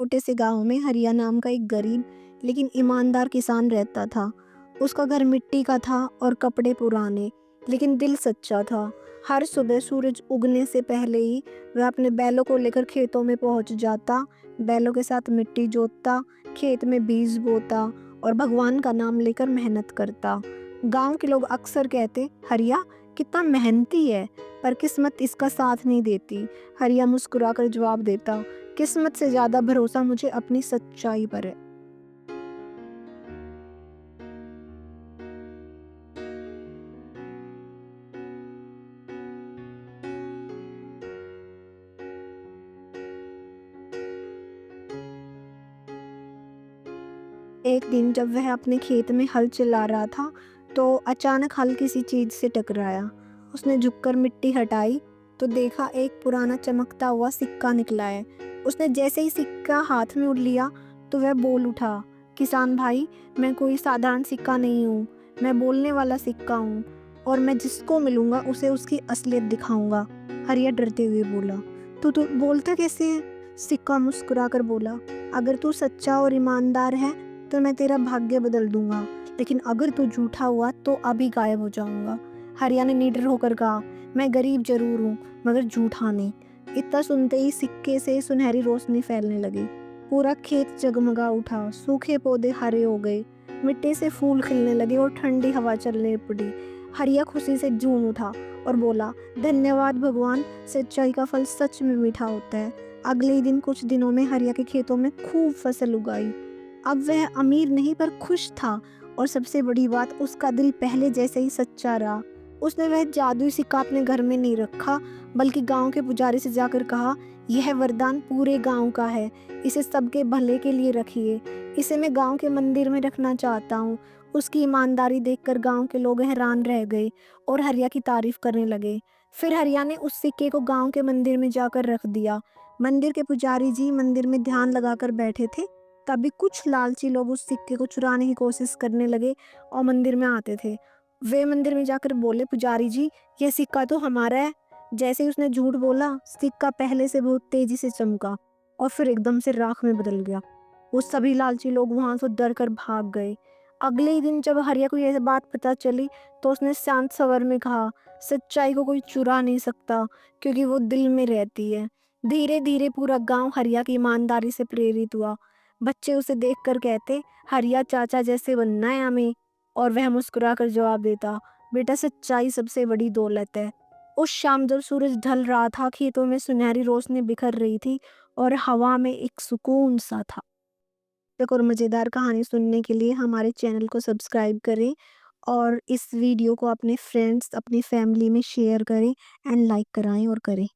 छोटे से गांव में हरिया नाम का एक गरीब लेकिन ईमानदार किसान रहता था। उसका घर मिट्टी का था और कपड़े पुराने, लेकिन दिल सच्चा था। हर सुबह सूरज उगने से पहले ही वह अपने बैलों को लेकर खेतों में पहुंच जाता। बैलों के साथ मिट्टी जोतता, खेत में बीज बोता और भगवान का नाम लेकर मेहनत करता। गांव के लोग अक्सर कहते, हरिया कितना मेहनती है, पर किस्मत इसका साथ नहीं देती। हरिया मुस्कुराकर जवाब देता, किस्मत से ज़्यादा भरोसा मुझे अपनी सच्चाई पर है। एक दिन जब वह अपने खेत में हल चला रहा था, तो अचानक हल किसी चीज़ से टकराया। उसने झुककर मिट्टी हटाई, तो देखा एक पुराना चमकता हुआ सिक्का निकला है। उसने जैसे ही सिक्का हाथ में लिया, तो वह बोल उठा, किसान भाई, मैं कोई साधारण सिक्का नहीं हूँ, मैं बोलने वाला सिक्का हूँ, और मैं जिसको मिलूंगा उसे उसकी असलियत दिखाऊंगा। हरिया डरते हुए बोला, तू बोलता कैसे है? सिक्का मुस्कुराकर बोला, अगर तू सच्चा और ईमानदार है तो मैं तेरा भाग्य बदल दूंगा, लेकिन अगर तू झूठा हुआ तो अभी गायब हो जाऊंगा। हरिया ने निडर होकर कहा, मैं गरीब जरूर हूँ, मगर झूठा नहीं। इतना सुनते ही सिक्के से सुनहरी रोशनी फैलने लगी। पूरा खेत जगमगा उठा, सूखे पौधे हरे हो गए, मिट्टी से फूल खिलने लगे और ठंडी हवा चलने पड़ी। हरिया खुशी से झूम उठा और बोला, धन्यवाद भगवान, सच्चाई का फल सच में मीठा होता है। अगले ही दिन कुछ दिनों में हरिया के खेतों में खूब फसल उगाई। अब वह अमीर नहीं पर खुश था, और सबसे बड़ी बात, उसका दिल पहले जैसे ही सच्चा रहा। उसने वह जादुई सिक्का अपने घर में नहीं रखा, बल्कि गांव के पुजारी से जाकर कहा, यह वरदान पूरे गांव का है, इसे सबके भले के लिए रखिए। इसे मैं गांव के मंदिर में रखना चाहता हूँ। उसकी ईमानदारी देखकर गांव के लोग हैरान रह गए और हरिया की तारीफ करने लगे। फिर हरिया ने उस सिक्के को गांव के मंदिर में जाकर रख दिया। मंदिर के पुजारी जी मंदिर में ध्यान लगाकर बैठे थे। तभी कुछ लालची लोग उस सिक्के को चुराने की कोशिश करने लगे और मंदिर में आते थे। वे मंदिर में जाकर बोले, पुजारी जी, यह सिक्का तो हमारा है। जैसे ही उसने झूठ बोला, सिक्का पहले से बहुत तेजी से चमका और फिर एकदम से राख में बदल गया। वो सभी लालची लोग वहां से डर कर भाग गए। अगले ही दिन जब हरिया को यह बात पता चली, तो उसने शांत स्वर में कहा, सच्चाई को कोई चुरा नहीं सकता, क्योंकि वो दिल में रहती है। धीरे धीरे पूरा गांव हरिया की ईमानदारी से प्रेरित हुआ। बच्चे उसे देखकर कहते, हरिया चाचा जैसे बनना है हमें। और वह मुस्कुराकर जवाब देता, बेटा सच्चाई सबसे बड़ी दौलत है। उस शाम जब सूरज ढल रहा था, खेतों में सुनहरी रोशनी बिखर रही थी और हवा में एक सुकून सा था। एक और मज़ेदार कहानी सुनने के लिए हमारे चैनल को सब्सक्राइब करें और इस वीडियो को अपने फ्रेंड्स, अपनी फैमिली में शेयर करें एंड लाइक कराएं और करें।